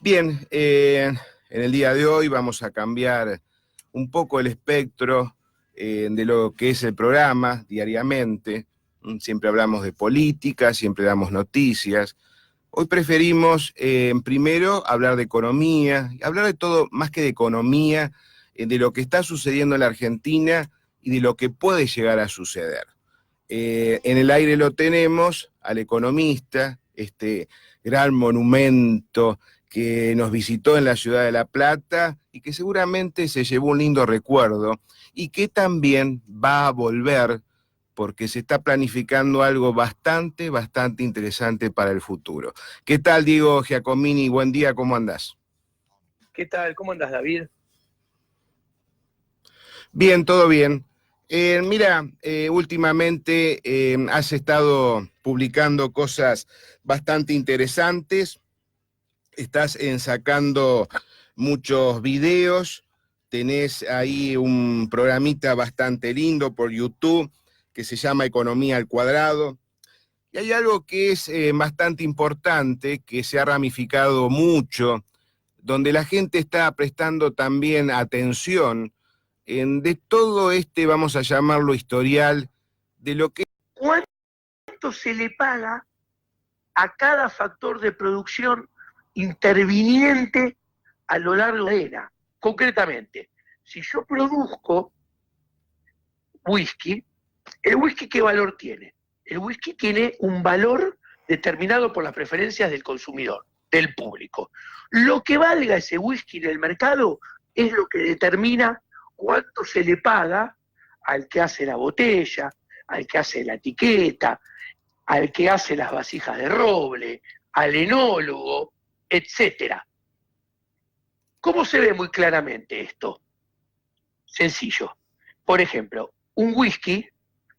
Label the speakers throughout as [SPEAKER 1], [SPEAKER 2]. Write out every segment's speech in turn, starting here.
[SPEAKER 1] Bien, en el día de hoy vamos a cambiar un poco el espectro de lo que es el programa diariamente. Siempre hablamos de política, siempre damos noticias. Hoy preferimos primero hablar de economía, hablar de todo más que de economía, de lo que está sucediendo en la Argentina y de lo que puede llegar a suceder. En el aire lo tenemos al economista, este gran monumento que nos visitó en la ciudad de La Plata y que seguramente se llevó un lindo recuerdo y que también va a volver porque se está planificando algo bastante interesante para el futuro. ¿Qué tal, Diego Giacomini? Buen día, ¿cómo andás?
[SPEAKER 2] ¿Qué tal? ¿Cómo andas, David?
[SPEAKER 1] Bien, todo bien. Mira, últimamente has estado publicando cosas bastante interesantes, estás sacando muchos videos, tenés ahí un programita bastante lindo por YouTube que se llama Economía al Cuadrado. Y hay algo que es bastante importante, que se ha ramificado mucho, donde la gente está prestando también atención de todo este, vamos a llamarlo historial, de lo que...
[SPEAKER 3] ¿Cuánto se le paga a cada factor de producción interviniente a lo largo de la era? Concretamente, si yo produzco whisky, ¿el whisky qué valor tiene? El whisky tiene un valor determinado por las preferencias del consumidor, del público. Lo que valga ese whisky en el mercado es lo que determina cuánto se le paga al que hace la botella, al que hace la etiqueta, al que hace las vasijas de roble, al enólogo, etc. ¿Cómo se ve muy claramente esto? Sencillo. Por ejemplo, un whisky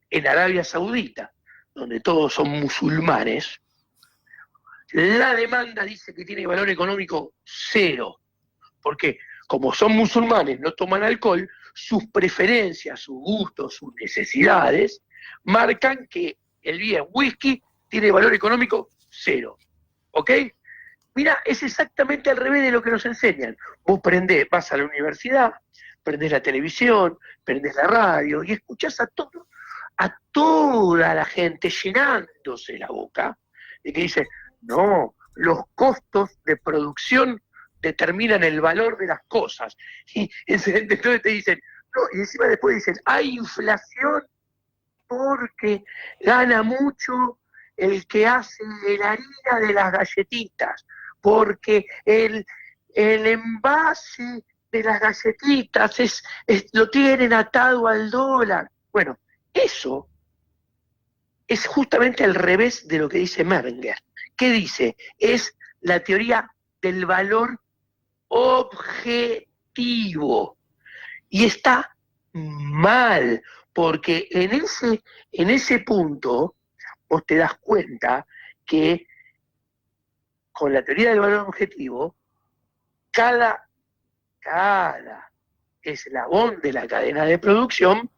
[SPEAKER 3] en Arabia Saudita, donde todos son musulmanes, la demanda dice que tiene valor económico cero, porque como son musulmanes, no toman alcohol, sus preferencias, sus gustos, sus necesidades, marcan que el bien whisky tiene valor económico cero. ¿Ok? Mira, es exactamente al revés de lo que nos enseñan. Vos vas a la universidad, prendés la televisión, prendés la radio y escuchás a toda la gente llenándose la boca y que dice, no, los costos de producción determinan el valor de las cosas. Y entonces te dicen, no, y encima después dicen, hay inflación porque gana mucho el que hace la harina de las galletitas, porque el envase de las galletitas lo tienen atado al dólar. Bueno, eso es justamente al revés de lo que dice Menninger. ¿Qué dice? Es la teoría del valor objetivo. Y está mal, porque en ese punto vos te das cuenta que con la teoría del valor objetivo, cada eslabón de la cadena de producción,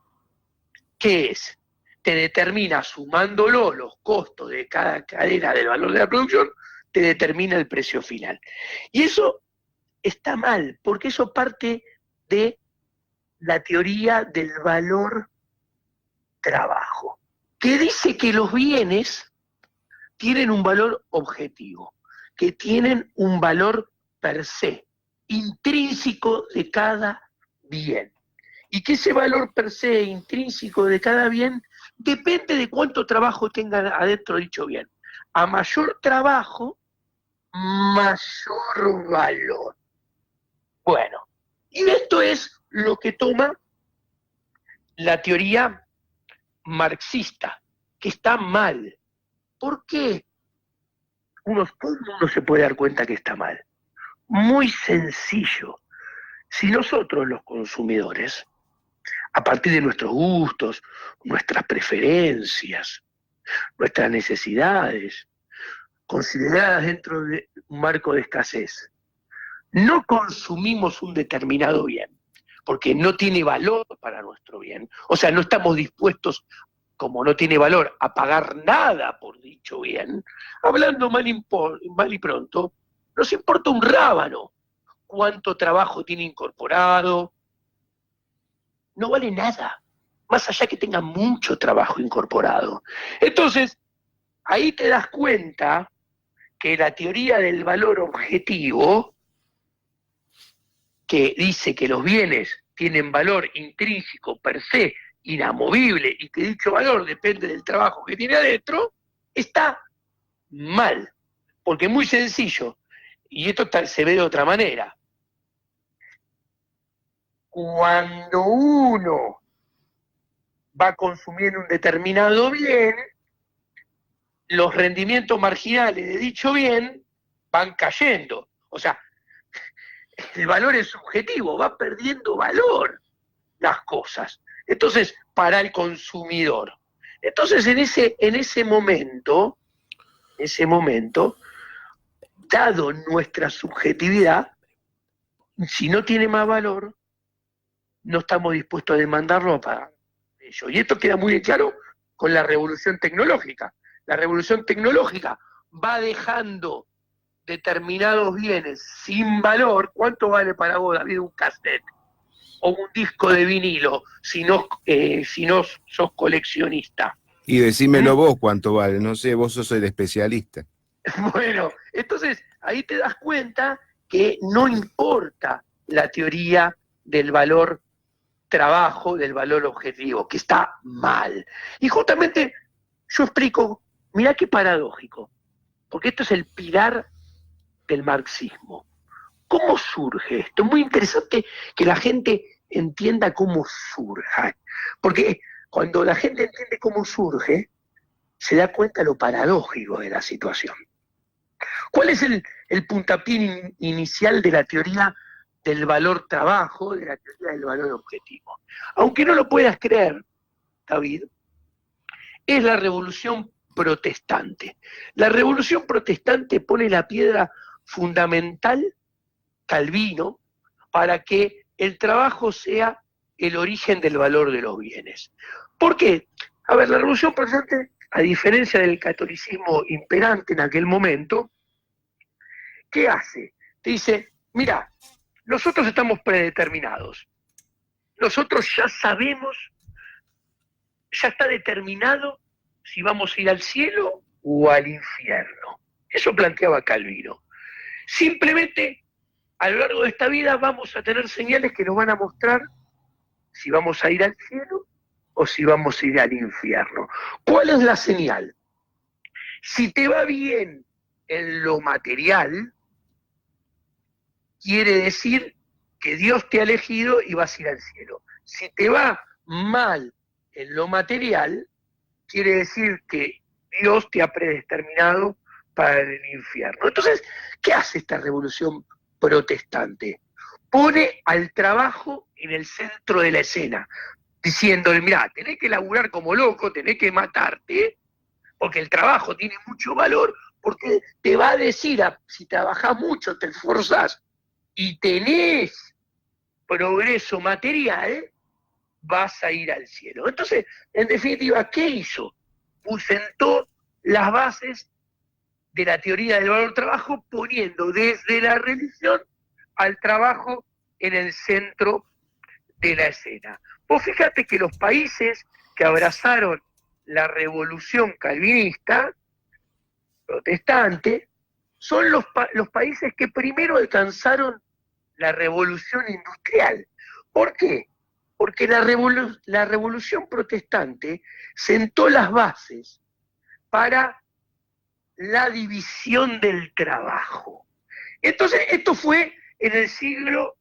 [SPEAKER 3] ¿qué es? Te determina, sumándolo los costos de cada cadena del valor de la producción, te determina el precio final. Y eso está mal, porque eso parte de la teoría del valor trabajo, que dice que los bienes tienen un valor objetivo, que tienen un valor per se, intrínseco de cada bien. Y que ese valor per se intrínseco de cada bien depende de cuánto trabajo tenga adentro dicho bien. A mayor trabajo, mayor valor. Bueno, y esto es lo que toma la teoría marxista, que está mal. ¿Por qué? Todo el mundo se puede dar cuenta que está mal. Muy sencillo. Si nosotros, los consumidores, a partir de nuestros gustos, nuestras preferencias, nuestras necesidades, consideradas dentro de un marco de escasez, no consumimos un determinado bien, porque no tiene valor para nuestro bien, o sea, no estamos dispuestos, como no tiene valor, a pagar nada por dicho bien, hablando mal y pronto, nos importa un rábano cuánto trabajo tiene incorporado, no vale nada, más allá que tenga mucho trabajo incorporado. Entonces, ahí te das cuenta que la teoría del valor objetivo, que dice que los bienes tienen valor intrínseco per se, inamovible, y que dicho valor depende del trabajo que tiene adentro, está mal. Porque es muy sencillo, y esto se ve de otra manera. Cuando uno va consumiendo un determinado bien, los rendimientos marginales de dicho bien van cayendo. O sea, el valor es subjetivo, va perdiendo valor las cosas. Entonces, para el consumidor. Entonces, en ese momento, dado nuestra subjetividad, si no tiene más valor, no estamos dispuestos a demandarlo a pagar ello. Y esto queda muy claro con la revolución tecnológica. La revolución tecnológica va dejando determinados bienes sin valor. ¿Cuánto vale para vos, David, un cassette o un disco de vinilo si no sos coleccionista?
[SPEAKER 1] Y decímelo vos cuánto vale, no sé, vos sos el especialista.
[SPEAKER 3] Bueno, entonces ahí te das cuenta que no importa la teoría del valor trabajo, del valor objetivo, que está mal. Y justamente yo explico, mirá qué paradójico, porque esto es el pilar del marxismo. ¿Cómo surge esto? Es muy interesante que la gente entienda cómo surge, porque cuando la gente entiende cómo surge, se da cuenta lo paradójico de la situación. ¿Cuál es el puntapié inicial de la teoría del valor trabajo, de la teoría del valor objetivo? Aunque no lo puedas creer, David, es la revolución protestante. La revolución protestante pone la piedra fundamental, Calvino, para que el trabajo sea el origen del valor de los bienes. ¿Por qué? A ver, la revolución protestante, a diferencia del catolicismo imperante en aquel momento, ¿qué hace? Te dice, mira, nosotros estamos predeterminados. Nosotros ya sabemos, ya está determinado si vamos a ir al cielo o al infierno. Eso planteaba Calvino. Simplemente, a lo largo de esta vida vamos a tener señales que nos van a mostrar si vamos a ir al cielo o si vamos a ir al infierno. ¿Cuál es la señal? Si te va bien en lo material, quiere decir que Dios te ha elegido y vas a ir al cielo. Si te va mal en lo material, quiere decir que Dios te ha predeterminado para el infierno. Entonces, ¿qué hace esta revolución protestante? Pone al trabajo en el centro de la escena, diciéndole, mirá, tenés que laburar como loco, tenés que matarte, porque el trabajo tiene mucho valor, porque te va a decir, si trabajás mucho, te esforzás y tenés progreso material, vas a ir al cielo. Entonces, en definitiva, ¿qué hizo? Sentó las bases de la teoría del valor trabajo, poniendo desde la religión al trabajo en el centro de la escena. Vos fíjate que los países que abrazaron la revolución calvinista, protestante, son los países que primero alcanzaron la revolución industrial. ¿Por qué? Porque la revolución protestante sentó las bases para la división del trabajo. Entonces, esto fue en el siglo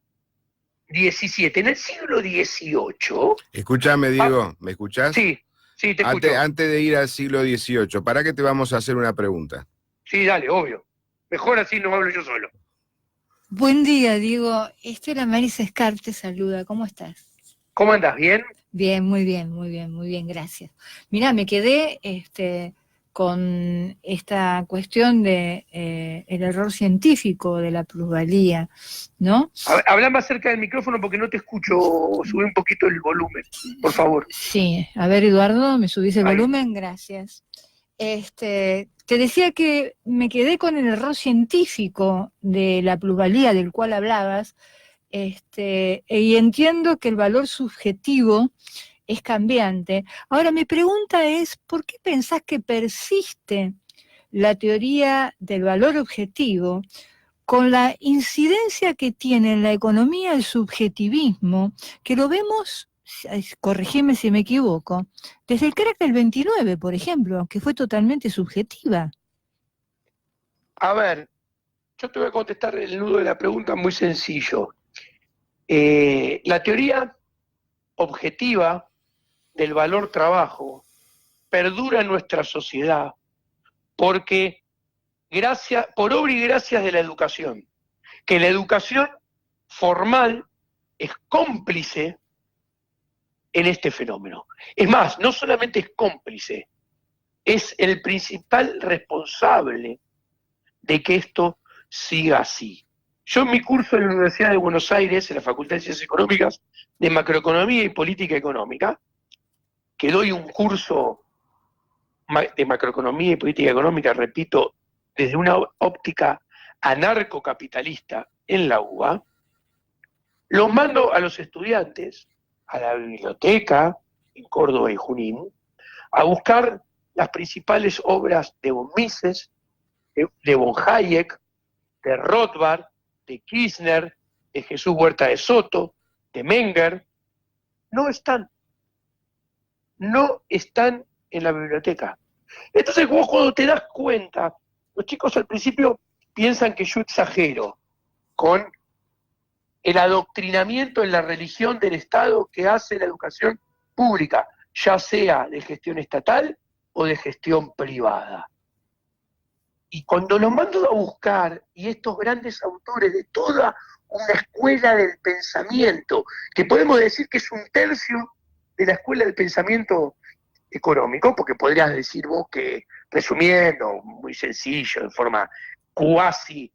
[SPEAKER 3] XVII. En el siglo XVIII...
[SPEAKER 1] Escúchame, Diego, ¿me escuchás?
[SPEAKER 3] Sí, te escucho.
[SPEAKER 1] Antes de ir al siglo XVIII, ¿para qué te vamos a hacer una pregunta?
[SPEAKER 3] Sí, dale, obvio. Mejor así no hablo yo solo.
[SPEAKER 4] Buen día, Diego. Estela Maris Escar te saluda. ¿Cómo estás?
[SPEAKER 3] ¿Cómo andas? ¿Bien?
[SPEAKER 4] Bien, muy bien, muy bien, muy bien, gracias. Mirá, me quedé con esta cuestión de el error científico de la plusvalía, ¿no?
[SPEAKER 3] Habla más cerca del micrófono porque no te escucho. Sube un poquito el volumen, por favor.
[SPEAKER 4] Sí, a ver, Eduardo, ¿me subís el volumen? Gracias. te decía que me quedé con el error científico de la plusvalía del cual hablabas, y entiendo que el valor subjetivo es cambiante. Ahora, mi pregunta es, ¿por qué pensás que persiste la teoría del valor objetivo con la incidencia que tiene en la economía el subjetivismo, que lo vemos, corregime si me equivoco, desde el crack del 29, por ejemplo, que fue totalmente subjetiva?
[SPEAKER 3] A ver, yo te voy a contestar el nudo de la pregunta muy sencillo. La teoría objetiva del valor trabajo perdura en nuestra sociedad porque por obra y gracias de la educación, que la educación formal es cómplice en este fenómeno. Es más, no solamente es cómplice, es el principal responsable de que esto siga así. Yo en mi curso en la Universidad de Buenos Aires, en la Facultad de Ciencias Económicas, de Macroeconomía y Política Económica, que doy un curso de Macroeconomía y Política Económica, repito, desde una óptica anarcocapitalista en la UBA, los mando a los estudiantes a la biblioteca en Córdoba y Junín a buscar las principales obras de von Mises, de von Hayek, de Rothbard, de Kirchner, de Jesús Huerta de Soto, de Menger. No están en la biblioteca. Entonces vos cuando te das cuenta, los chicos al principio piensan que yo exagero con el adoctrinamiento en la religión del Estado que hace la educación pública, ya sea de gestión estatal o de gestión privada. Y cuando los mando a buscar, y estos grandes autores de toda una escuela del pensamiento, que podemos decir que es un tercio de la escuela del pensamiento económico, porque podrías decir vos que, resumiendo, muy sencillo, en forma cuasi,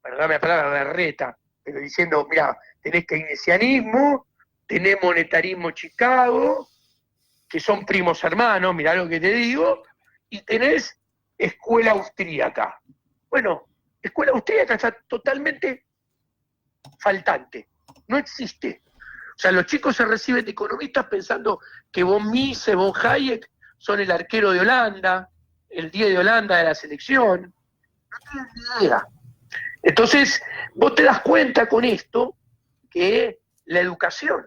[SPEAKER 3] perdóname la palabra, berreta, pero diciendo, mira, tenés keynesianismo, tenés monetarismo Chicago, que son primos hermanos, mirá lo que te digo, y tenés escuela austríaca. Bueno, escuela austríaca está totalmente faltante, no existe. O sea, los chicos se reciben de economistas pensando que von Mises, von Hayek son el arquero de Holanda, el 10 de Holanda de la selección. No tienen ni idea. Entonces, vos te das cuenta con esto que la educación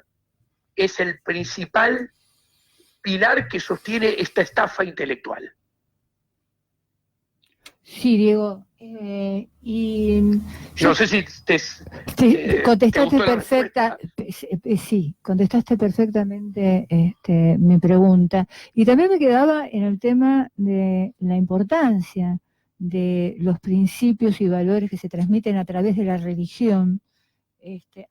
[SPEAKER 3] es el principal pilar que sostiene esta estafa intelectual.
[SPEAKER 4] Sí, Diego.
[SPEAKER 3] No sé si
[SPEAKER 4] contestaste contestaste perfectamente mi pregunta. Y también me quedaba en el tema de la importancia de los principios y valores que se transmiten a través de la religión.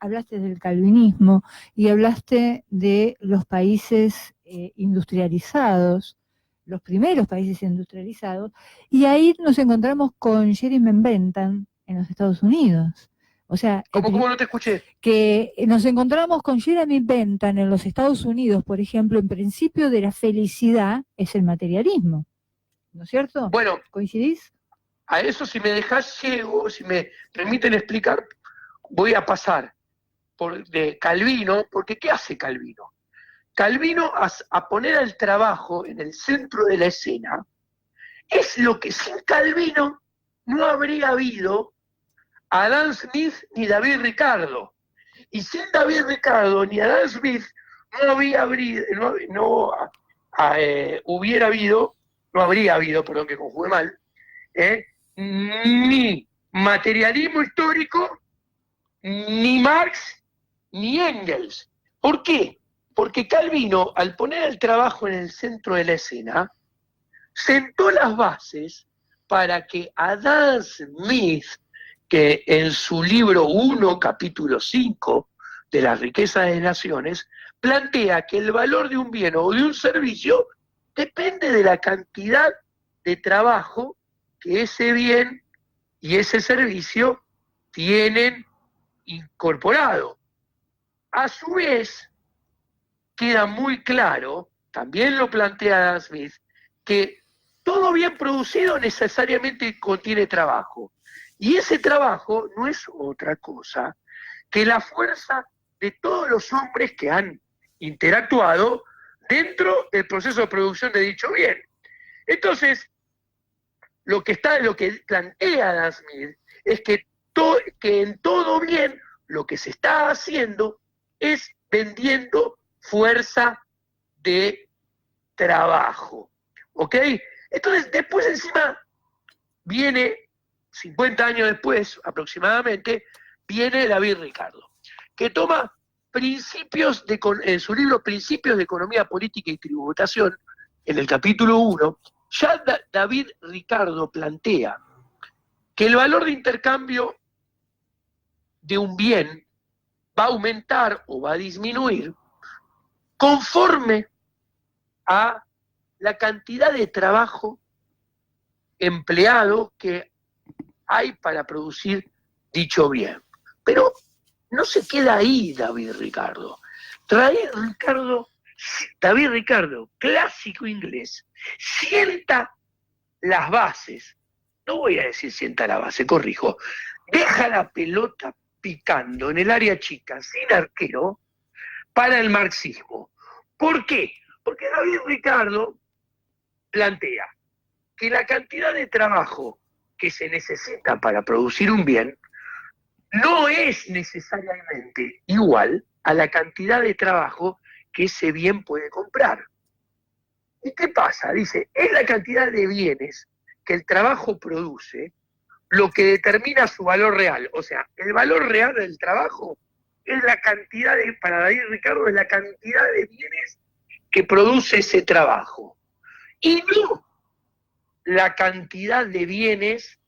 [SPEAKER 4] Hablaste del calvinismo y hablaste de los países industrializados, los primeros países industrializados, y ahí nos encontramos con Jeremy Bentham en los Estados Unidos. O sea,
[SPEAKER 3] ¿Cómo no te escuché?
[SPEAKER 4] Que nos encontramos con Jeremy Bentham en los Estados Unidos, por ejemplo, en principio de la felicidad es el materialismo, ¿no es cierto?
[SPEAKER 3] Bueno,
[SPEAKER 4] ¿coincidís?
[SPEAKER 3] A eso, si me dejás ciego, si me permiten explicar, voy a pasar de Calvino, porque ¿qué hace Calvino? Calvino, a poner al trabajo en el centro de la escena, es lo que sin Calvino no habría habido Adam Smith ni David Ricardo. Y sin David Ricardo ni Adam Smith no habría habido, perdón que conjugué mal, ni materialismo histórico, ni Marx, ni Engels. ¿Por qué? Porque Calvino, al poner el trabajo en el centro de la escena, sentó las bases para que Adam Smith, que en su libro 1, capítulo 5, de las riquezas de naciones, plantea que el valor de un bien o de un servicio depende de la cantidad de trabajo que ese bien y ese servicio tienen incorporado. A su vez, queda muy claro, también lo plantea Adam Smith, que todo bien producido necesariamente contiene trabajo. Y ese trabajo no es otra cosa que la fuerza de todos los hombres que han interactuado dentro del proceso de producción de dicho bien. Entonces, lo que plantea Adam Smith es que en todo bien lo que se está haciendo es vendiendo fuerza de trabajo. ¿Ok? Entonces, después encima viene, 50 años después aproximadamente, viene David Ricardo, que toma en su libro Principios de Economía Política y Tributación, en el capítulo 1, ya David Ricardo plantea que el valor de intercambio de un bien va a aumentar o va a disminuir conforme a la cantidad de trabajo empleado que hay para producir dicho bien. Pero no se queda ahí David Ricardo. David Ricardo, clásico inglés, sienta las bases. No voy a decir sienta la base, corrijo. Deja la pelota picando en el área chica, sin arquero, para el marxismo. ¿Por qué? Porque David Ricardo plantea que la cantidad de trabajo que se necesita para producir un bien no es necesariamente igual a la cantidad de trabajo que ese bien puede comprar. ¿Y qué pasa? Dice, es la cantidad de bienes que el trabajo produce lo que determina su valor real. O sea, el valor real del trabajo es la cantidad para David Ricardo, es la cantidad de bienes que produce ese trabajo. Y no la cantidad de bienes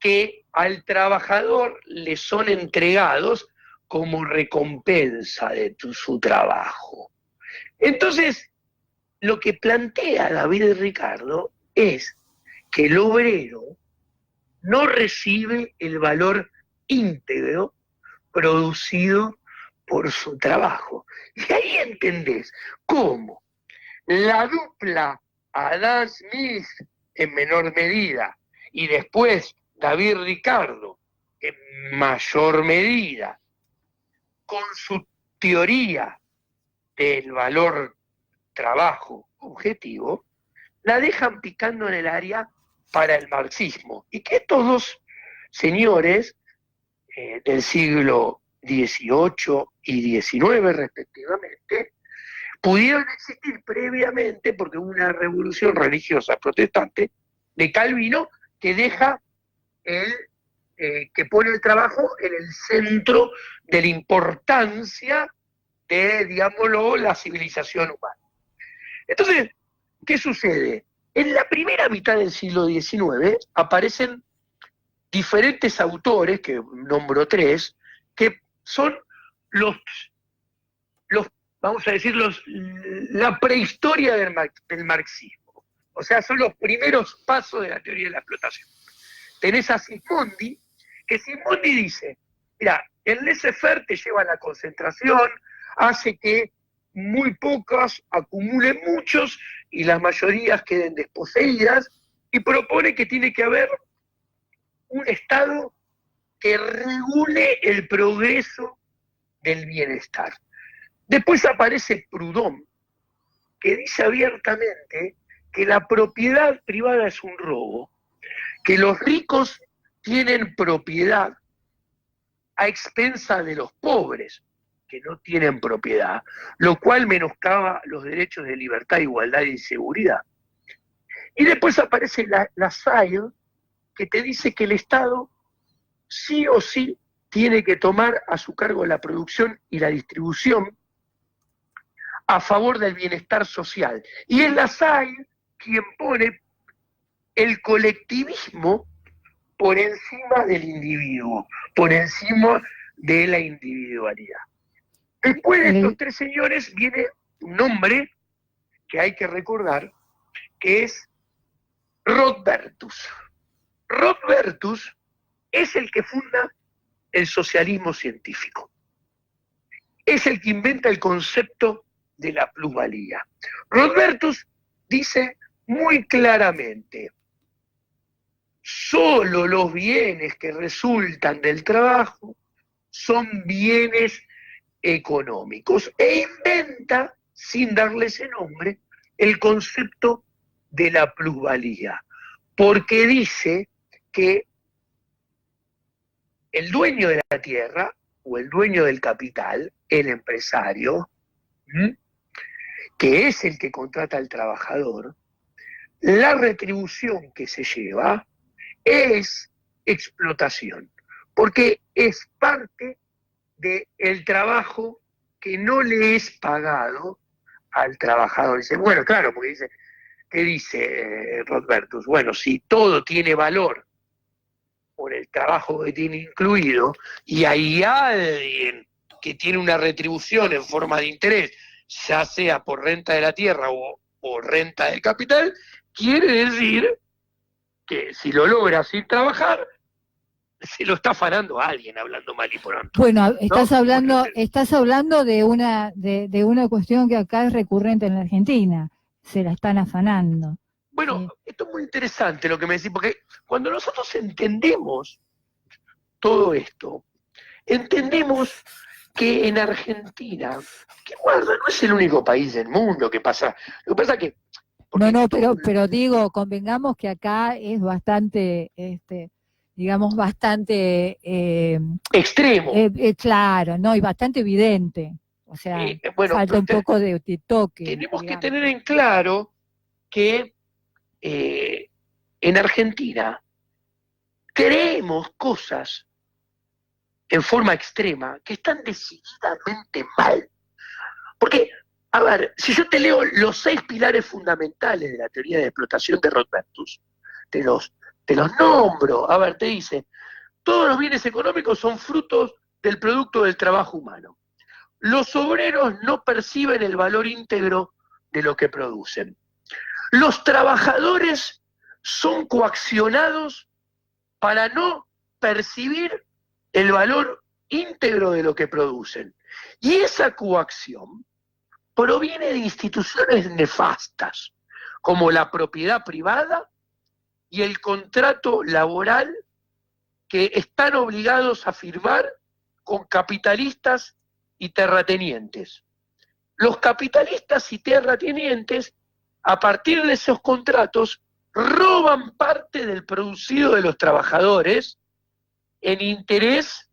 [SPEAKER 3] que al trabajador le son entregados como recompensa de su trabajo. Entonces, lo que plantea David Ricardo es que el obrero no recibe el valor íntegro producido por su trabajo. Y ahí entendés cómo la dupla Adam Smith en menor medida y después David Ricardo en mayor medida, con su teoría del valor trabajo objetivo, la dejan picando en el área para el marxismo. Y que estos dos señores del siglo XVIII y XIX respectivamente, pudieron existir previamente porque hubo una revolución religiosa protestante de Calvino que deja que pone el trabajo en el centro de la importancia de, digámoslo, la civilización humana. Entonces, ¿qué sucede? En la primera mitad del siglo XIX aparecen diferentes autores, que nombro 3, que son vamos a decir, la prehistoria del marxismo. O sea, son los primeros pasos de la teoría de la explotación. Tenés a Sismondi, que Sismondi dice, mira, el laissez-faire te lleva a la concentración, hace que muy pocas acumulen muchos y las mayorías queden desposeídas, y propone que tiene que haber un Estado que regule el progreso del bienestar. Después aparece Proudhon, que dice abiertamente que la propiedad privada es un robo, que los ricos tienen propiedad a expensa de los pobres, que no tienen propiedad, lo cual menoscaba los derechos de libertad, igualdad y seguridad. Y después aparece Lassalle, que te dice que el Estado sí o sí tiene que tomar a su cargo la producción y la distribución a favor del bienestar social. Y es Lassalle quien pone el colectivismo por encima del individuo, por encima de la individualidad. Después de estos 3 señores viene un hombre que hay que recordar, que es Rodbertus. Rodbertus es el que funda el socialismo científico. Es el que inventa el concepto de la plusvalía. Rodbertus dice muy claramente, solo los bienes que resultan del trabajo son bienes económicos, e inventa, sin darle ese nombre, el concepto de la plusvalía, porque dice que el dueño de la tierra o el dueño del capital, el empresario, que es el que contrata al trabajador, la retribución que se lleva es explotación, porque es parte del trabajo que no le es pagado al trabajador. Dice, bueno, claro, porque dice, ¿qué dice Rodbertus? Bueno, si todo tiene valor por el trabajo que tiene incluido, y hay alguien que tiene una retribución en forma de interés, ya sea por renta de la tierra o por renta del capital, quiere decir que si lo logra sin trabajar, se lo está afanando a alguien, hablando mal y pronto.
[SPEAKER 4] Bueno, estás
[SPEAKER 3] ¿no?
[SPEAKER 4] hablando de una cuestión que acá es recurrente en la Argentina, se la están afanando.
[SPEAKER 3] Bueno,
[SPEAKER 4] Sí.
[SPEAKER 3] esto es muy interesante lo que me decís, porque cuando nosotros entendemos todo esto, entendemos que en Argentina, que guarda, no es el único país del mundo que pasa. Lo que pasa es que...
[SPEAKER 4] No, pero digo, convengamos que acá es bastante, digamos, bastante...
[SPEAKER 3] extremo.
[SPEAKER 4] Claro, ¿no? Y bastante evidente. O sea,
[SPEAKER 3] bueno,
[SPEAKER 4] falta un poco de toque.
[SPEAKER 3] Tenemos
[SPEAKER 4] digamos.
[SPEAKER 3] que tener en claro que en Argentina creemos cosas en forma extrema que están decididamente mal. Porque, a ver, si yo te leo los 6 pilares fundamentales de la teoría de explotación de Rodbertus, te los nombro. A ver, te dice, todos los bienes económicos son frutos del producto del trabajo humano. Los obreros no perciben el valor íntegro de lo que producen. Los trabajadores son coaccionados para no percibir el valor íntegro de lo que producen. Y esa coacción proviene de instituciones nefastas, como la propiedad privada y el contrato laboral que están obligados a firmar con capitalistas y terratenientes. Los capitalistas y terratenientes, a partir de esos contratos, roban parte del producido de los trabajadores en interés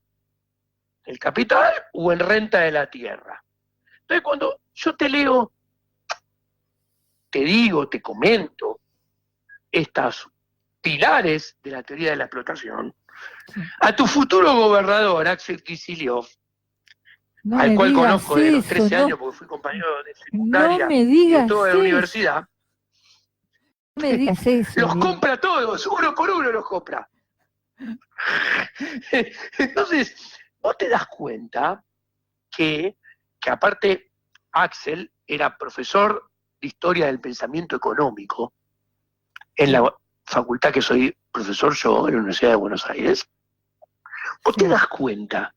[SPEAKER 3] del capital o en renta de la tierra. Entonces, cuando yo te leo, te digo, te comento estos pilares de la teoría de la explotación, a tu futuro gobernador, Axel Kicillof, al cual conozco de los 13 años porque fui compañero de secundaria y de toda la universidad,
[SPEAKER 4] no me digas eso,
[SPEAKER 3] los compra todos, uno por uno los compra. Entonces, vos te das cuenta que aparte Axel era profesor de Historia del Pensamiento Económico en la facultad que soy profesor yo, en la Universidad de Buenos Aires. Vos te das cuenta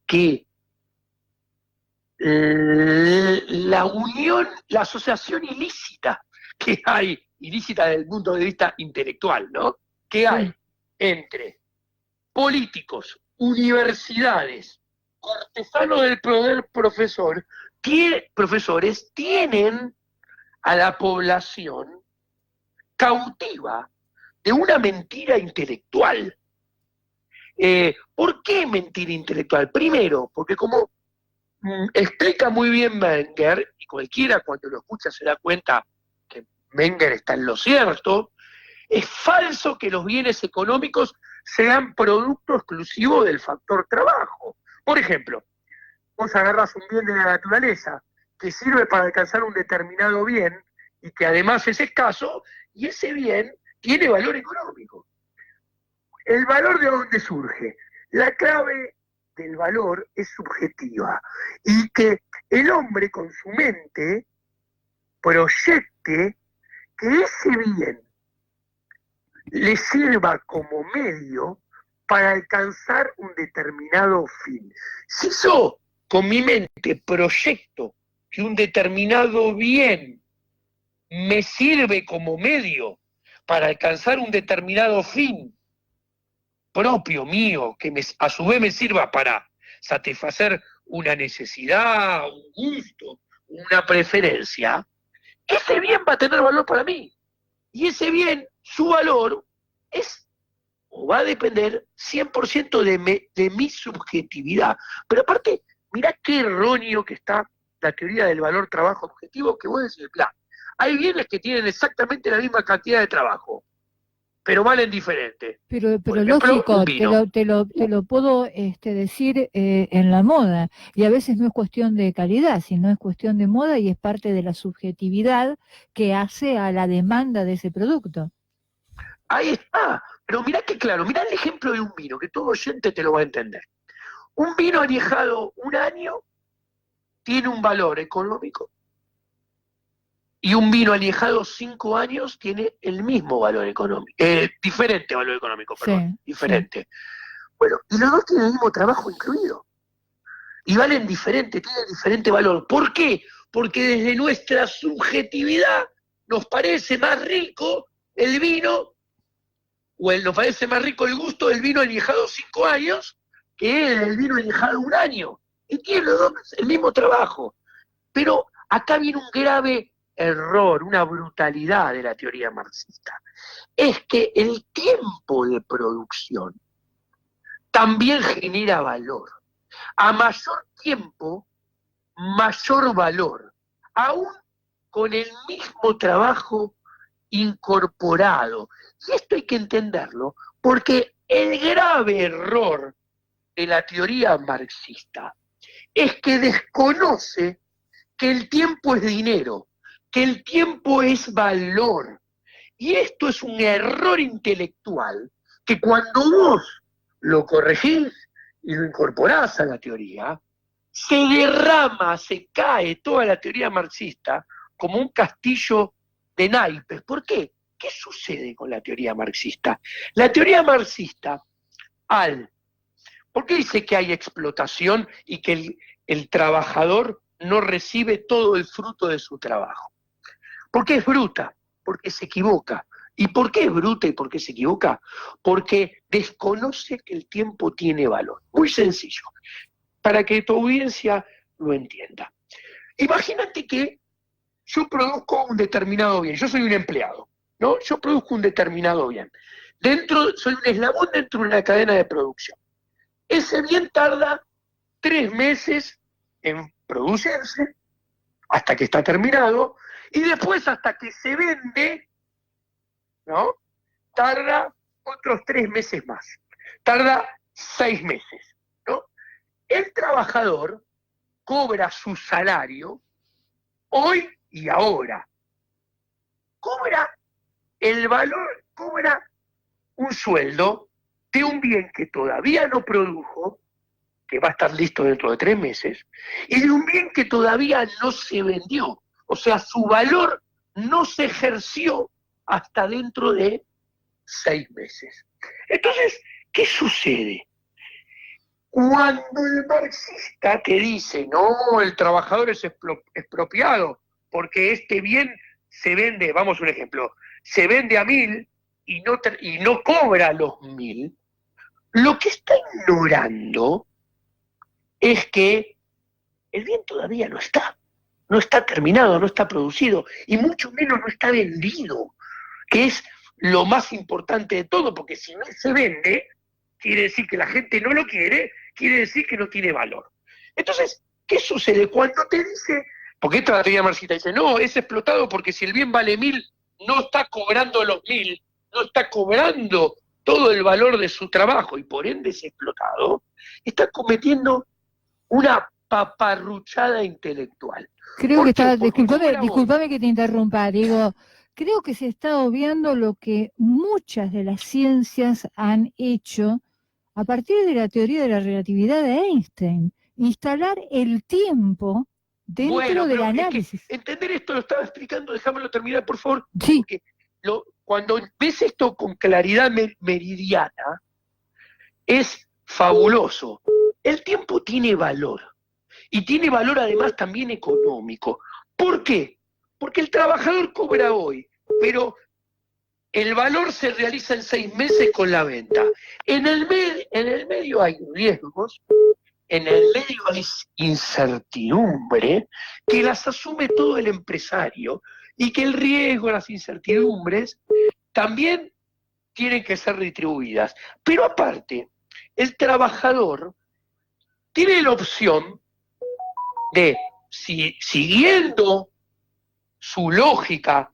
[SPEAKER 3] que la unión, la asociación ilícita que hay, ilícita desde el punto de vista intelectual, ¿no? Que hay entre políticos, universidades, cortesanos del poder profesores tienen a la población cautiva de una mentira intelectual. ¿Por qué mentira intelectual? Primero, porque como explica muy bien Menger, y cualquiera cuando lo escucha se da cuenta que Menger está en lo cierto, es falso que los bienes económicos sean producto exclusivo del factor trabajo. Por ejemplo, vos agarras un bien de la naturaleza que sirve para alcanzar un determinado bien y que además es escaso, y ese bien tiene valor económico. ¿El valor de dónde surge? La clave del valor es subjetiva y que el hombre con su mente proyecte que ese bien le sirva como medio para alcanzar un determinado fin. Si yo con mi mente proyecto que un determinado bien me sirve como medio para alcanzar un determinado fin propio mío, que a su vez me sirva para satisfacer una necesidad, un gusto, una preferencia, ese bien va a tener valor para mí. Y ese bien, su valor, es o va a depender 100% de mi subjetividad. Pero aparte, mirá qué erróneo que está la teoría del valor trabajo objetivo, que vos decís, claro, hay bienes que tienen exactamente la misma cantidad de trabajo, pero valen diferente.
[SPEAKER 4] Pero
[SPEAKER 3] Por ejemplo,
[SPEAKER 4] lógico,
[SPEAKER 3] un vino.
[SPEAKER 4] te lo puedo decir en la moda, y a veces no es cuestión de calidad, sino es cuestión de moda y es parte de la subjetividad que hace a la demanda de ese producto.
[SPEAKER 3] Ahí está. Pero mirá que claro, mirá el ejemplo de un vino, que todo oyente te lo va a entender. Un vino añejado un año tiene un valor económico, y un vino añejado 5 años tiene el mismo valor económico, diferente valor económico, perdón,
[SPEAKER 4] Sí,
[SPEAKER 3] diferente. Bueno, y los dos tienen el mismo trabajo incluido, y valen diferente, tienen diferente valor. ¿Por qué? Porque desde nuestra subjetividad nos parece más rico el vino, nos parece más rico el gusto del vino añejado 5 años que el vino añejado un año, y tienen los dos el mismo trabajo. Pero acá viene un grave error, una brutalidad de la teoría marxista. Es que el tiempo de producción también genera valor. A mayor tiempo, mayor valor, aún con el mismo trabajo incorporado. Y esto hay que entenderlo, porque el grave error de la teoría marxista es que desconoce que el tiempo es dinero, que el tiempo es valor. Y esto es un error intelectual que cuando vos lo corregís y lo incorporás a la teoría, se derrama, se cae toda la teoría marxista como un castillo de naipes. ¿Por qué? ¿Qué sucede con la teoría marxista? La teoría marxista, ¿por qué dice que hay explotación y que el trabajador no recibe todo el fruto de su trabajo? Porque es bruta, porque se equivoca. ¿Y por qué es bruta y por qué se equivoca? Porque desconoce que el tiempo tiene valor. Muy sencillo, para que tu audiencia lo entienda. Imagínate que yo produzco un determinado bien, yo soy un empleado, ¿no? Yo produzco un determinado bien. Soy un eslabón dentro de una cadena de producción. Ese bien tarda 3 meses en producirse, hasta que está terminado, y después hasta que se vende, ¿no? Tarda otros 3 meses más. Tarda 6 meses, ¿no? El trabajador cobra su salario hoy y ahora. Cobra el valor, cobra un sueldo de un bien que todavía no produjo, que va a estar listo dentro de 3 meses, y de un bien que todavía no se vendió. O sea, su valor no se ejerció hasta dentro de 6 meses. Entonces, ¿qué sucede? Cuando el marxista te dice, no, el trabajador es expropiado, porque este bien se vende, vamos a un ejemplo, se vende a 1.000 y no cobra los 1.000, lo que está ignorando es que el bien todavía no está terminado, no está producido, y mucho menos no está vendido, que es lo más importante de todo, porque si no se vende, quiere decir que la gente no lo quiere, quiere decir que no tiene valor. Entonces, ¿qué sucede? Cuando te dice, porque esta la teoría marxista dice, no, es explotado porque si el bien vale 1.000, no está cobrando los 1.000, no está cobrando todo el valor de su trabajo, y por ende es explotado, está cometiendo una paparruchada intelectual.
[SPEAKER 4] Creo que está,
[SPEAKER 3] Porque
[SPEAKER 4] disculpame que te interrumpa, digo, creo que se está obviando lo que muchas de las ciencias han hecho a partir de la teoría de la relatividad de Einstein, instalar el tiempo dentro del análisis.
[SPEAKER 3] Es que entender esto lo estaba explicando, déjamelo terminar, por favor.
[SPEAKER 4] Sí.
[SPEAKER 3] Porque cuando ves esto con claridad meridiana, es fabuloso. El tiempo tiene valor. Y tiene valor además también económico. ¿Por qué? Porque el trabajador cobra hoy, pero el valor se realiza en 6 meses con la venta. En el medio hay riesgos, en el medio hay incertidumbre, que las asume todo el empresario, y que el riesgo, las incertidumbres, también tienen que ser retribuidas. Pero aparte, el trabajador tiene la opción de, siguiendo su lógica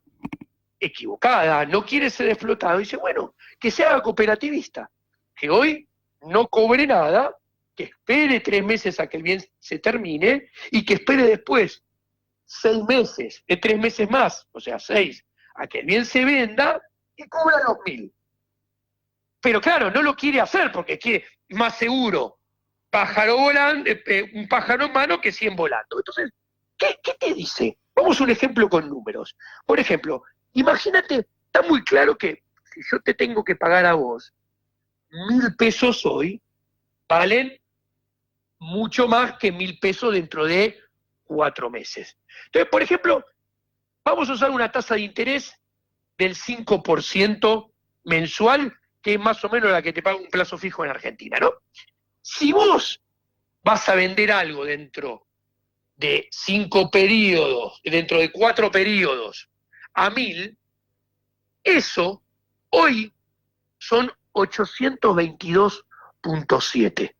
[SPEAKER 3] equivocada, no quiere ser explotado, dice, bueno, que se haga cooperativista, que hoy no cobre nada, que espere 3 meses a que el bien se termine, y que espere después 6 meses, 3 meses más, o sea, 6, a que el bien se venda, y cobra los 1.000. Pero claro, no lo quiere hacer porque quiere más seguro pájaro volando, un pájaro en mano que 100 volando. Entonces, ¿qué te dice? Vamos a un ejemplo con números. Por ejemplo, imagínate, está muy claro que si yo te tengo que pagar a vos 1.000 pesos hoy, valen mucho más que 1.000 pesos dentro de 4 meses. Entonces, por ejemplo, vamos a usar una tasa de interés del 5% mensual, que es más o menos la que te paga un plazo fijo en Argentina, ¿no? Si vos vas a vender algo dentro de 5 periodos, dentro de 4 periodos, a 1.000, eso hoy son 822.7.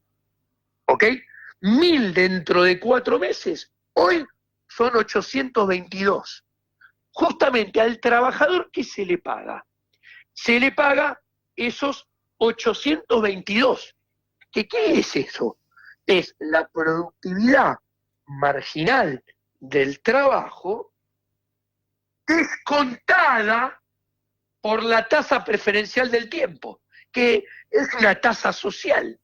[SPEAKER 3] ¿Ok? 1.000 dentro de 4 meses, hoy son 822. Justamente al trabajador, ¿qué se le paga? Se le paga esos 822. ¿Qué es eso? Es la productividad marginal del trabajo descontada por la tasa preferencial del tiempo, que es una tasa social.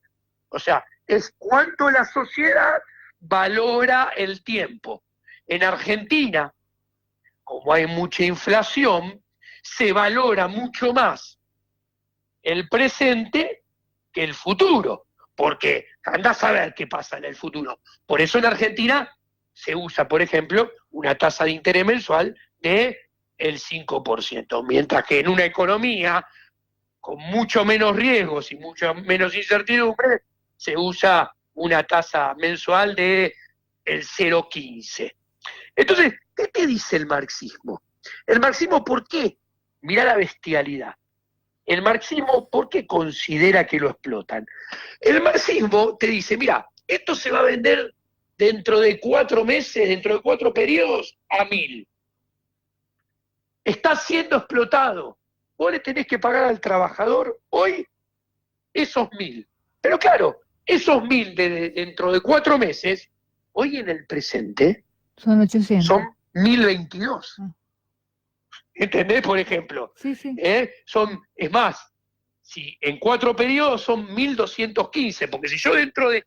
[SPEAKER 3] O sea, es cuánto la sociedad valora el tiempo. En Argentina, como hay mucha inflación, se valora mucho más el presente que el futuro, porque andás a ver qué pasa en el futuro. Por eso en Argentina se usa, por ejemplo, una tasa de interés mensual de el 5%, mientras que en una economía con mucho menos riesgos y mucho menos incertidumbre, se usa una tasa mensual de el 0,15. Entonces, ¿qué te dice el marxismo? El marxismo, ¿por qué? Mirá la bestialidad. El marxismo, ¿por qué considera que lo explotan? El marxismo te dice, mira, esto se va a vender dentro de 4 meses, dentro de 4 periodos, a 1.000. Está siendo explotado. Vos le tenés que pagar al trabajador hoy esos 1.000. Pero claro, esos 1.000 dentro de 4 meses, hoy en el presente,
[SPEAKER 4] son 800.
[SPEAKER 3] Son 1.022. ¿Entendés? Por ejemplo.
[SPEAKER 4] Sí, sí.
[SPEAKER 3] Es más, si en 4 periodos son 1.215, porque si yo dentro de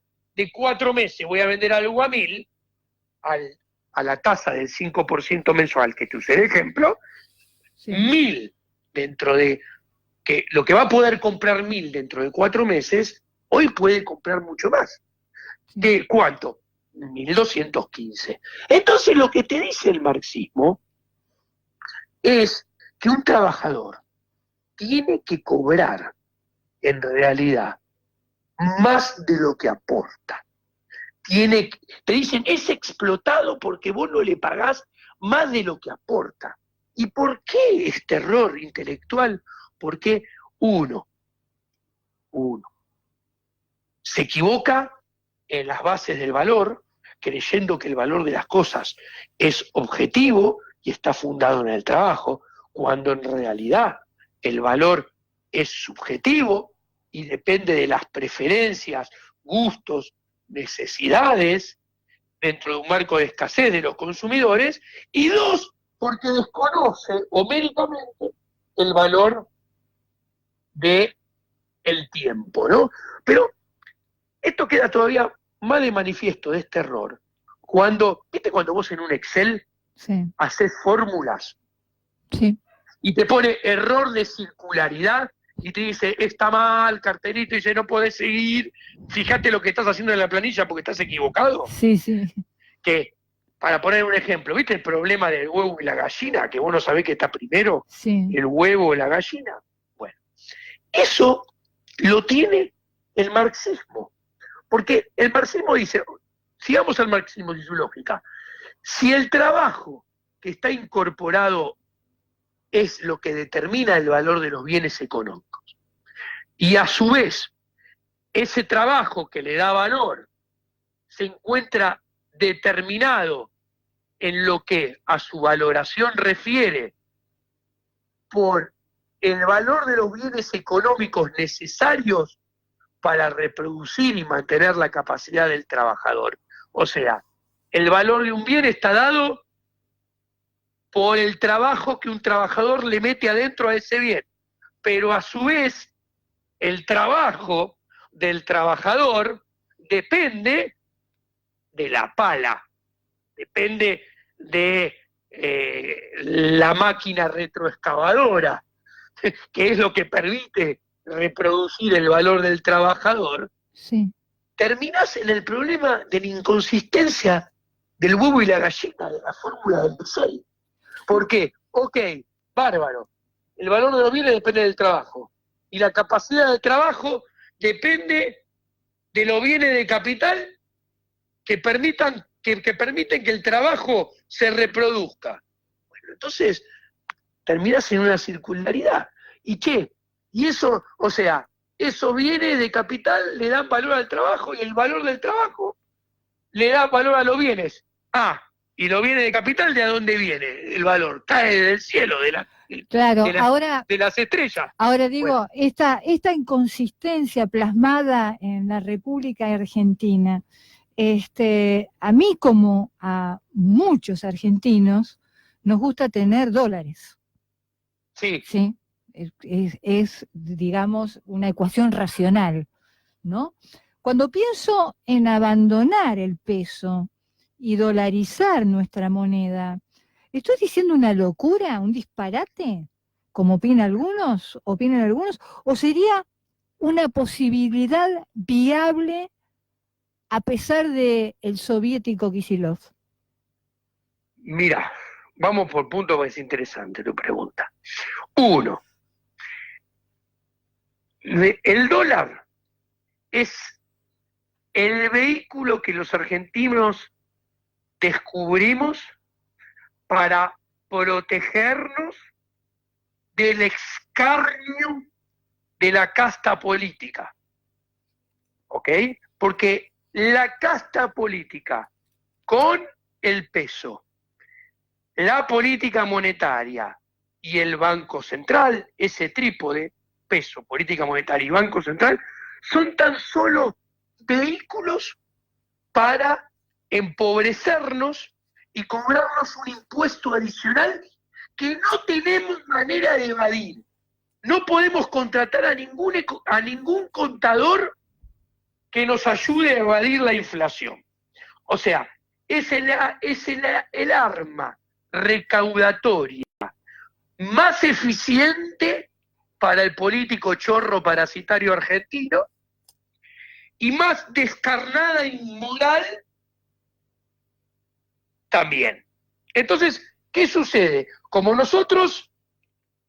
[SPEAKER 3] 4 meses voy a vender algo a 1.000, a la tasa del 5% mensual que te usé el ejemplo, sí. 1.000 dentro de, que lo que va a poder comprar 1.000 dentro de 4 meses, hoy puede comprar mucho más. ¿De cuánto? 1.215. Entonces lo que te dice el marxismo es que un trabajador tiene que cobrar, en realidad, más de lo que aporta. Te dicen, es explotado porque vos no le pagás más de lo que aporta. ¿Y por qué este error intelectual? Porque uno se equivoca en las bases del valor, creyendo que el valor de las cosas es objetivo y está fundado en el trabajo, cuando en realidad el valor es subjetivo y depende de las preferencias, gustos, necesidades, dentro de un marco de escasez de los consumidores, y 2, porque desconoce homéricamente el valor del tiempo, ¿no? Pero esto queda todavía más de manifiesto de este error. ¿Viste cuando vos en un Excel haces fórmulas?
[SPEAKER 4] Sí.
[SPEAKER 3] Y te pone error de circularidad y te dice, está mal, cartelito, y dice, no podés seguir, fíjate lo que estás haciendo en la planilla porque estás equivocado.
[SPEAKER 4] Sí, sí.
[SPEAKER 3] Que para poner un ejemplo, ¿viste el problema del huevo y la gallina? Que vos no sabés qué está primero,
[SPEAKER 4] Sí.
[SPEAKER 3] el huevo o la gallina. Bueno, eso lo tiene el marxismo. Porque el marxismo dice, sigamos al marxismo y su lógica, si el trabajo que está incorporado es lo que determina el valor de los bienes económicos, y a su vez ese trabajo que le da valor se encuentra determinado en lo que a su valoración refiere por el valor de los bienes económicos necesarios para reproducir y mantener la capacidad del trabajador. O sea, el valor de un bien está dado por el trabajo que un trabajador le mete adentro a ese bien, pero a su vez el trabajo del trabajador depende de la pala, depende de la máquina retroexcavadora, que es lo que permite reproducir el valor del trabajador.
[SPEAKER 4] Sí.
[SPEAKER 3] Terminás en el problema de la inconsistencia del huevo y la gallina, de la fórmula del Excel. ¿Por qué? Ok, bárbaro. El valor de los bienes depende del trabajo. Y la capacidad del trabajo depende de los bienes de capital que permiten que el trabajo se reproduzca. Bueno, entonces terminas en una circularidad. Y eso, o sea, esos bienes de capital le dan valor al trabajo y el valor del trabajo le da valor a los bienes. Y los bienes de capital, ¿de a dónde viene el valor? Cae del cielo,
[SPEAKER 4] Claro,
[SPEAKER 3] de las estrellas.
[SPEAKER 4] Ahora digo,
[SPEAKER 3] Bueno.
[SPEAKER 4] esta inconsistencia plasmada en la República Argentina, a mí como a muchos argentinos, nos gusta tener dólares.
[SPEAKER 3] Sí.
[SPEAKER 4] ¿Sí? Es, digamos, una ecuación racional, ¿no? Cuando pienso en abandonar el peso y dolarizar nuestra moneda, ¿estoy diciendo una locura, un disparate, como opinan algunos, o sería una posibilidad viable a pesar del soviético Kicillof?
[SPEAKER 3] Mira, vamos por puntos, porque es interesante tu pregunta. 1. El dólar es el vehículo que los argentinos descubrimos para protegernos del escarnio de la casta política. ¿Ok? Porque la casta política, con el peso, la política monetaria y el Banco Central, ese trípode, peso, política monetaria y Banco Central, son tan solo vehículos para empobrecernos y cobrarnos un impuesto adicional que no tenemos manera de evadir. No podemos contratar a ningún contador que nos ayude a evadir la inflación. O sea, es el arma recaudatoria más eficiente para el político chorro parasitario argentino y más descarnada e inmoral también. Entonces, ¿qué sucede? Como nosotros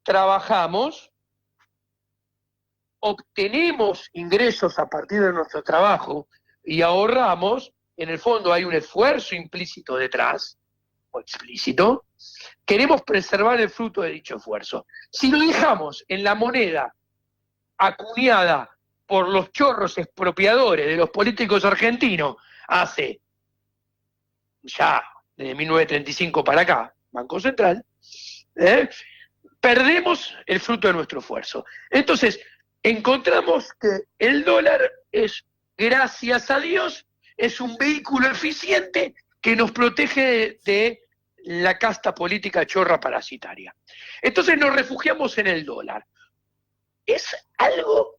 [SPEAKER 3] trabajamos, obtenemos ingresos a partir de nuestro trabajo y ahorramos, en el fondo hay un esfuerzo implícito detrás, o explícito, queremos preservar el fruto de dicho esfuerzo. Si lo dejamos en la moneda acuñada por los chorros expropiadores de los políticos argentinos hace ya desde 1935 para acá, Banco Central, perdemos el fruto de nuestro esfuerzo. Entonces, encontramos que el dólar es, gracias a Dios, es un vehículo eficiente que nos protege de la casta política chorra parasitaria. Entonces nos refugiamos en el dólar. Es algo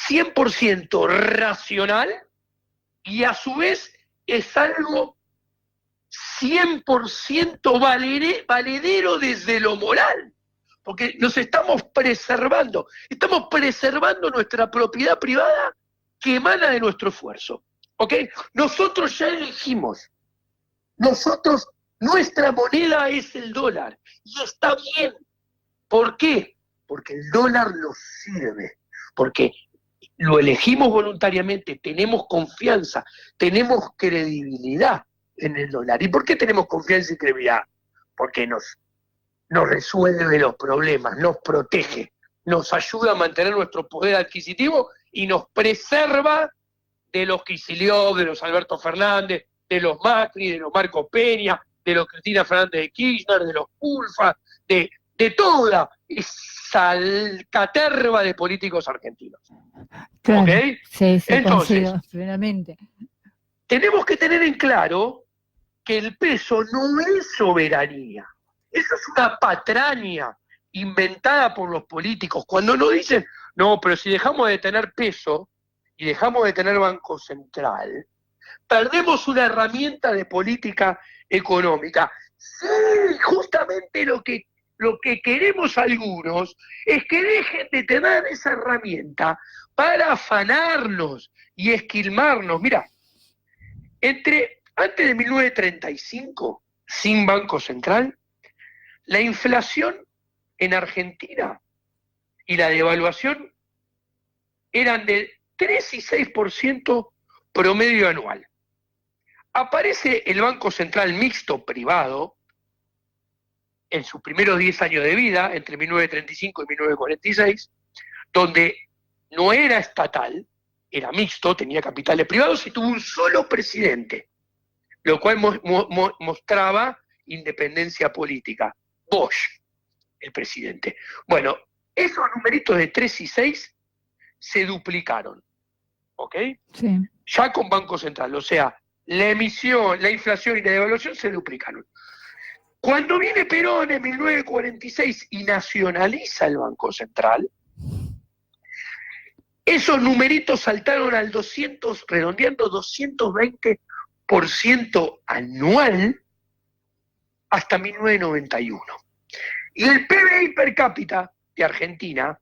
[SPEAKER 3] 100% racional y a su vez es algo 100% valedero desde lo moral, porque nos estamos preservando nuestra propiedad privada que emana de nuestro esfuerzo. ¿Ok? Nosotros ya elegimos Nosotros, nuestra moneda es el dólar, y está bien. ¿Por qué? Porque el dólar nos sirve, porque lo elegimos voluntariamente, tenemos confianza, tenemos credibilidad en el dólar. ¿Y por qué tenemos confianza y credibilidad? Porque nos resuelve los problemas, nos protege, nos ayuda a mantener nuestro poder adquisitivo y nos preserva de los Kicillof, de los Alberto Fernández, de los Macri, de los Marco Peña, de los Cristina Fernández de Kirchner, de los Culfas, de toda esa caterva de políticos argentinos.
[SPEAKER 4] Claro,
[SPEAKER 3] ¿Ok?
[SPEAKER 4] sí,
[SPEAKER 3] Entonces,
[SPEAKER 4] coincido plenamente.
[SPEAKER 3] Tenemos que tener en claro que el peso no es soberanía. Eso es una patraña inventada por los políticos. Cuando nos dicen, no, pero si dejamos de tener peso y dejamos de tener Banco Central, perdemos una herramienta de política económica. Sí, justamente lo que queremos algunos es que dejen de tener esa herramienta para afanarnos y esquilmarnos. Mira, antes de 1935, sin Banco Central, la inflación en Argentina y la devaluación eran de 3 y 6% promedio anual. Aparece el Banco Central mixto privado en sus primeros 10 años de vida, entre 1935 y 1946, donde no era estatal, era mixto, tenía capitales privados y tuvo un solo presidente, lo cual mostraba independencia política. Bosch, el presidente. Bueno, esos numeritos de 3 y 6 se duplicaron, ¿ok?
[SPEAKER 4] Sí.
[SPEAKER 3] Ya con Banco Central, o sea, la emisión, la inflación y la devaluación se duplicaron. Cuando viene Perón en 1946 y nacionaliza el Banco Central, esos numeritos saltaron al 200, redondeando 220% anual hasta 1991. Y el PBI per cápita de Argentina,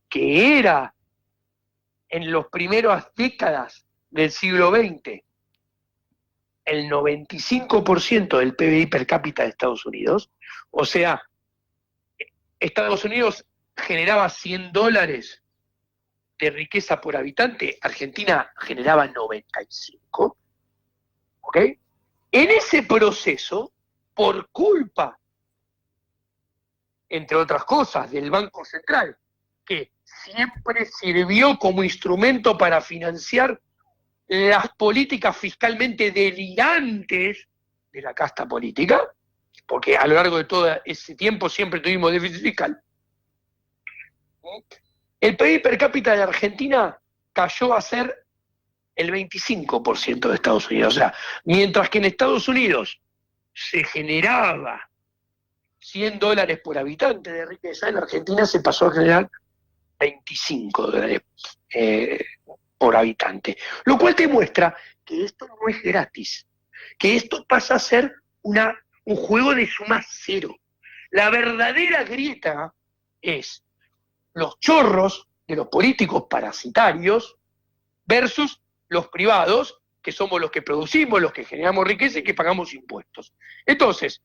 [SPEAKER 3] que era en las primeras décadas del siglo XX el 95% del PBI per cápita de Estados Unidos, o sea, Estados Unidos generaba $100 de riqueza por habitante, Argentina generaba 95, ¿ok? En ese proceso, por culpa, entre otras cosas, del Banco Central, que siempre sirvió como instrumento para financiar las políticas fiscalmente delirantes de la casta política, porque a lo largo de todo ese tiempo siempre tuvimos déficit fiscal. El PIB per cápita de Argentina cayó a ser el 25% de Estados Unidos. O sea, mientras que en Estados Unidos se generaba $100 por habitante de riqueza, en Argentina se pasó a generar $25 por habitante. Lo cual te muestra que esto no es gratis, que esto pasa a ser un juego de suma cero. La verdadera grieta es los chorros de los políticos parasitarios versus los privados, que somos los que producimos, los que generamos riqueza y que pagamos impuestos. Entonces,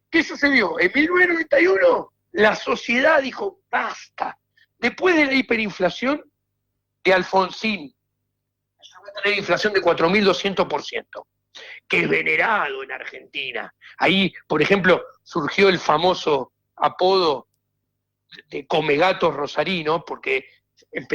[SPEAKER 3] ¿qué sucedió? En 1991 la sociedad dijo, basta. Después de la hiperinflación de Alfonsín, va a tener inflación de 4.200%, que es venerado en Argentina. Ahí, por ejemplo, surgió el famoso apodo de come gatos rosarino, porque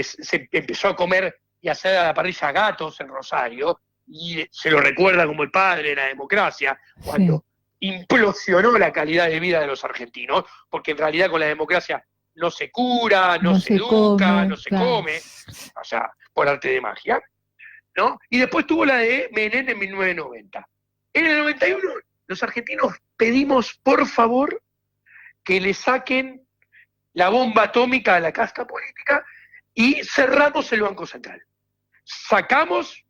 [SPEAKER 3] se empezó a comer y hacer a la parrilla gatos en Rosario, y se lo recuerda como el padre de la democracia, cuando implosionó la calidad de vida de los argentinos, porque en realidad con la democracia no se cura, no se educa, no se come, o sea, por arte de magia, ¿no? Y después tuvo la de Menem en 1990. En el 91 los argentinos pedimos, por favor, que le saquen la bomba atómica a la casta política y cerramos el Banco Central. Sacamos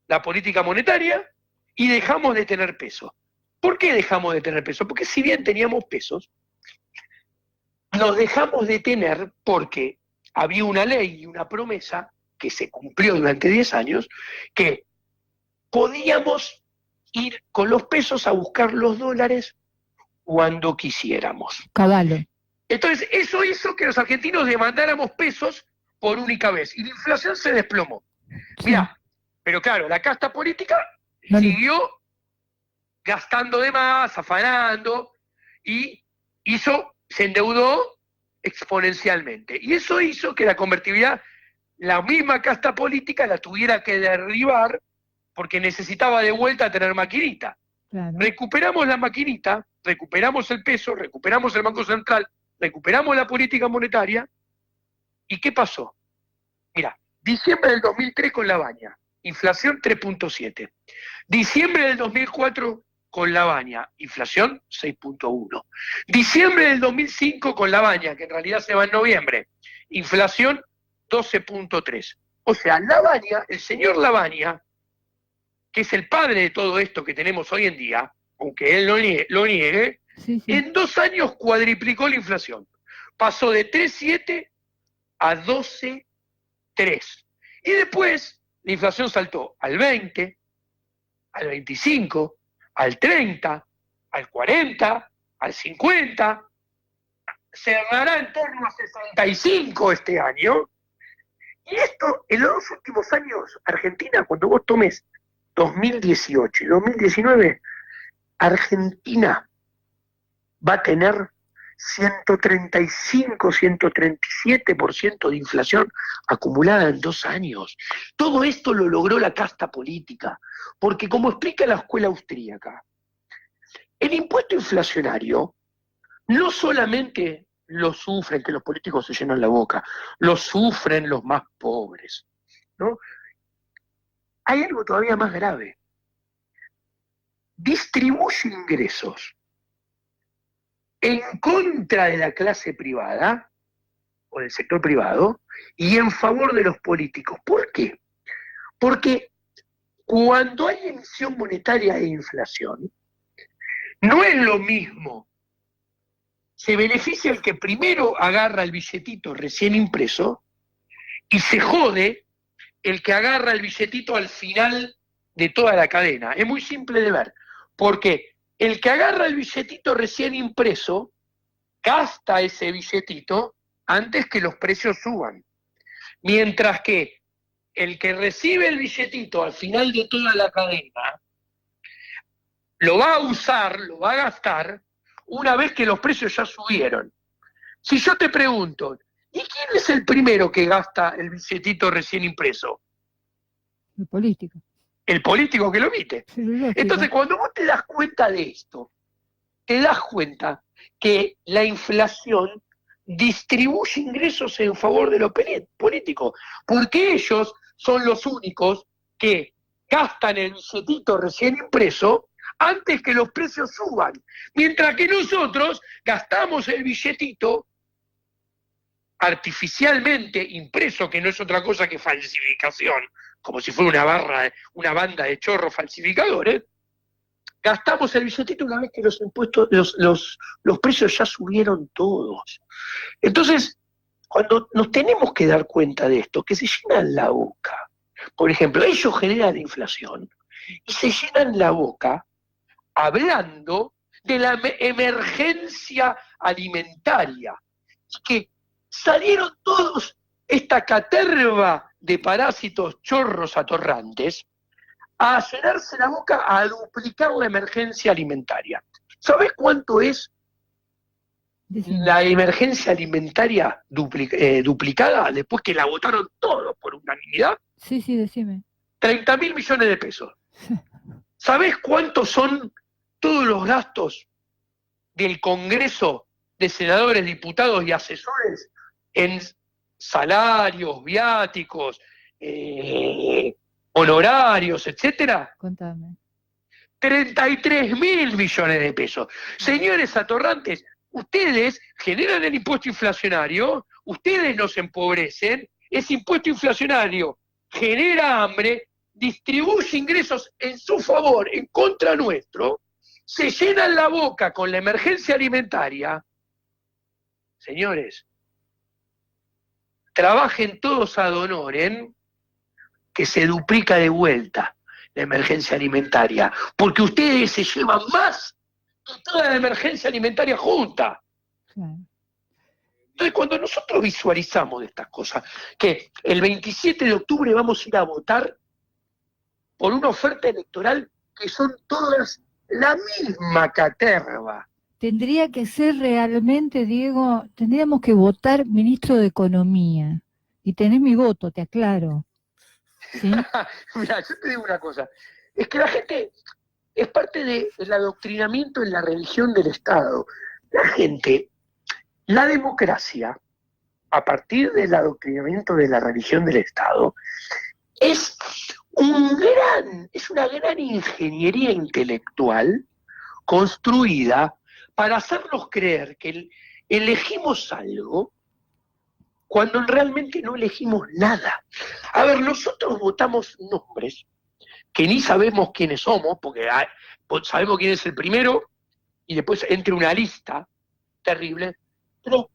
[SPEAKER 3] la política monetaria y dejamos de tener peso. ¿Por qué dejamos de tener peso? Porque si bien teníamos pesos, los dejamos de tener porque había una ley y una promesa que se cumplió durante 10 años, que podíamos ir con los pesos a buscar los dólares cuando quisiéramos.
[SPEAKER 4] Caballo.
[SPEAKER 3] Entonces, eso hizo que los argentinos demandáramos pesos por única vez, y la inflación se desplomó.
[SPEAKER 4] Sí.
[SPEAKER 3] Mirá, pero claro, la casta política
[SPEAKER 4] No,
[SPEAKER 3] siguió gastando de más, afanando, y se endeudó exponencialmente. Y eso hizo que la convertibilidad, la misma casta política la tuviera que derribar porque necesitaba de vuelta tener maquinita.
[SPEAKER 4] claro.
[SPEAKER 3] Recuperamos la maquinita, recuperamos el peso, recuperamos el Banco Central, recuperamos la política monetaria. ¿Y qué pasó? Mira, diciembre del 2003 con Lavagna, inflación 3.7. Diciembre del 2004 con Lavagna, inflación 6.1. Diciembre del 2005 con Lavagna, que en realidad se va en noviembre, inflación 12.3. O sea, Lavagna, el señor Lavagna, que es el padre de todo esto que tenemos hoy en día, aunque él lo niegue,
[SPEAKER 4] Sí, sí.
[SPEAKER 3] en 2 años cuadriplicó la inflación. Pasó de 3.7 a 12.3. Y después la inflación saltó al 20, al 25, al 30, al 40, al 50, cerrará en torno a 65 este año. Y esto, en los 2 últimos años, Argentina, cuando vos tomes 2018 y 2019, Argentina va a tener 135, 137% de inflación acumulada en 2 años. Todo esto lo logró la casta política, porque como explica la escuela austríaca, el impuesto inflacionario no solamente lo sufren, que los políticos se llenan la boca, lo sufren los más pobres, ¿no? Hay algo todavía más grave. Distribuye ingresos en contra de la clase privada o del sector privado y en favor de los políticos. ¿Por qué? Porque cuando hay emisión monetaria e inflación, no es lo mismo. Se beneficia el que primero agarra el billetito recién impreso y se jode el que agarra el billetito al final de toda la cadena. Es muy simple de ver, porque el que agarra el billetito recién impreso gasta ese billetito antes que los precios suban. Mientras que el que recibe el billetito al final de toda la cadena lo va a usar, lo va a gastar una vez que los precios ya subieron. Si yo te pregunto, ¿y quién es el primero que gasta el billetito recién impreso?
[SPEAKER 4] El político.
[SPEAKER 3] El político que lo emite.
[SPEAKER 4] Sí, lógico.
[SPEAKER 3] Entonces, cuando vos te das cuenta de esto, te das cuenta que la inflación distribuye ingresos en favor de los políticos, porque ellos son los únicos que gastan el billetito recién impreso antes que los precios suban, mientras que nosotros gastamos el billetito artificialmente impreso, que no es otra cosa que falsificación, como si fuera una banda de chorros falsificadores. Gastamos el billetito una vez que los impuestos, los precios ya subieron todos. Entonces, cuando nos tenemos que dar cuenta de esto, que se llenan la boca, por ejemplo, ellos generan inflación y se llenan la boca hablando de la emergencia alimentaria, que salieron todos esta caterva de parásitos chorros atorrantes a llenarse la boca a duplicar la emergencia alimentaria. ¿Sabés cuánto es la emergencia alimentaria duplicada después que la votaron todos por unanimidad?
[SPEAKER 4] Sí, sí, decime.
[SPEAKER 3] 30.000 millones de pesos. ¿Sabés cuántos son todos los gastos del Congreso de senadores, diputados y asesores en salarios, viáticos, honorarios, etcétera?
[SPEAKER 4] Contame.
[SPEAKER 3] 33.000 millones de pesos. Señores atorrantes, ustedes generan el impuesto inflacionario, ustedes nos empobrecen, ese impuesto inflacionario genera hambre, distribuye ingresos en su favor, en contra nuestro, se llenan la boca con la emergencia alimentaria. Señores, trabajen todos ad honorem, que se duplica de vuelta. la emergencia alimentaria, porque ustedes se llevan más que toda la emergencia alimentaria junta.
[SPEAKER 4] Claro.
[SPEAKER 3] Entonces, cuando nosotros visualizamos estas cosas, que el 27 de octubre vamos a ir a votar por una oferta electoral que son todas la misma caterva.
[SPEAKER 4] Tendría que ser realmente, Diego, tendríamos que votar ministro de Economía. Y tenés mi voto, te aclaro. ¿Sí?
[SPEAKER 3] Mira, yo te digo una cosa, es que la gente es parte del adoctrinamiento en la religión del Estado. La gente, la democracia, a partir del adoctrinamiento de la religión del Estado, es una gran ingeniería intelectual construida para hacernos creer que elegimos algo cuando realmente no elegimos nada. A ver, nosotros votamos nombres que ni sabemos quiénes somos, porque sabemos quién es el primero, y después entre una lista terrible, pero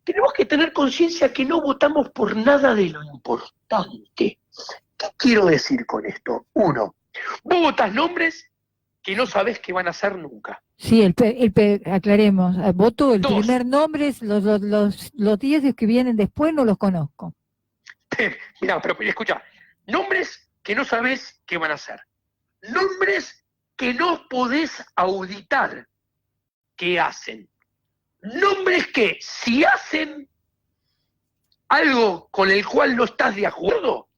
[SPEAKER 3] tenemos que tener conciencia que no votamos por nada de lo importante. ¿Qué quiero decir con esto? Uno, vos votás nombres que no sabés qué van a hacer nunca.
[SPEAKER 4] Sí, aclaremos, voto el
[SPEAKER 3] Dos.
[SPEAKER 4] primer nombre, los 10 que vienen después no los conozco.
[SPEAKER 3] Mirá, pero escucha, nombres que no sabés qué van a hacer. Nombres que no podés auditar qué hacen. Nombres que si hacen algo con el cual no estás de acuerdo,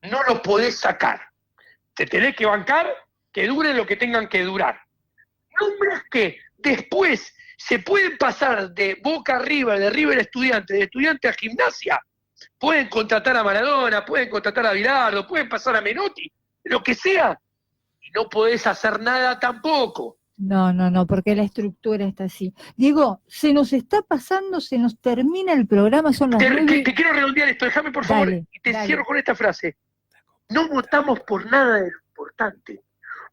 [SPEAKER 3] no lo podés sacar. Te tenés que bancar que dure lo que tengan que durar. Nombres que después se pueden pasar de Boca a River, de River a Estudiante, de Estudiante a Gimnasia. Pueden contratar a Maradona, pueden contratar a Bilardo, pueden pasar a Menotti, lo que sea. Y no podés hacer nada tampoco.
[SPEAKER 4] No, porque la estructura está así. Diego, se nos está pasando, se nos termina el programa, son las 9.
[SPEAKER 3] Te quiero redondear esto, déjame por favor,
[SPEAKER 4] Dale,
[SPEAKER 3] y te
[SPEAKER 4] dale.
[SPEAKER 3] cierro con esta frase. No votamos por nada de lo importante.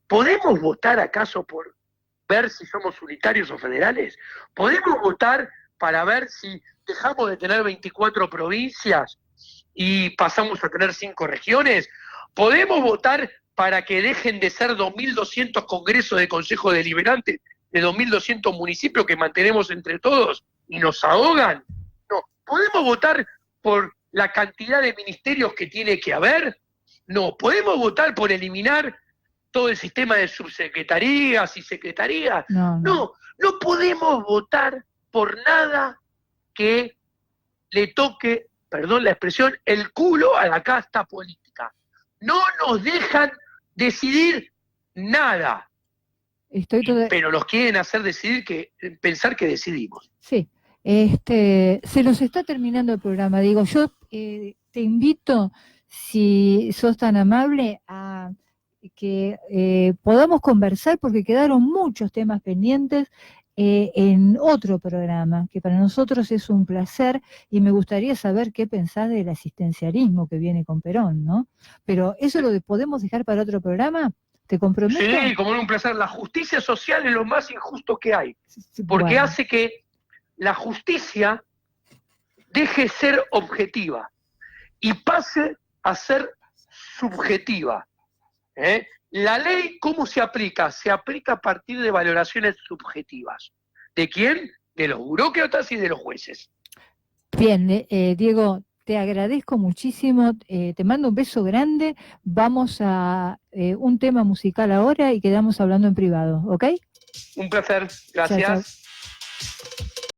[SPEAKER 3] ¿Podemos votar acaso por ver si somos unitarios o federales? ¿Podemos votar para ver si dejamos de tener 24 provincias y pasamos a tener 5 regiones? ¿Podemos votar para que dejen de ser 2.200 congresos de Consejo Deliberante, de 2.200 municipios que mantenemos entre todos y nos ahogan? No. ¿Podemos votar por la cantidad de ministerios que tiene que haber? No. ¿Podemos votar por eliminar todo el sistema de subsecretarías y secretarías? No podemos votar por nada que le toque, perdón la expresión, el culo a la casta política. No nos dejan decidir nada. Pero nos quieren hacer pensar que decidimos.
[SPEAKER 4] Sí, se nos está terminando el programa. Digo, yo te invito, si sos tan amable, a que podamos conversar, porque quedaron muchos temas pendientes en otro programa, que para nosotros es un placer, y me gustaría saber qué pensás del asistencialismo que viene con Perón, ¿no? Pero eso lo podemos dejar para otro programa, ¿te comprometo?
[SPEAKER 3] Sí, como un placer. La justicia social es lo más injusto que hay, porque
[SPEAKER 4] Bueno.
[SPEAKER 3] hace que la justicia deje de ser objetiva y pase a ser subjetiva. La ley, ¿cómo se aplica? Se aplica a partir de valoraciones subjetivas. ¿De quién? De los burócratas y de los jueces.
[SPEAKER 4] Bien, Diego, te agradezco muchísimo, te mando un beso grande, vamos a un tema musical ahora y quedamos hablando en privado, ¿ok?
[SPEAKER 3] Un placer, gracias.
[SPEAKER 4] Chao, chao.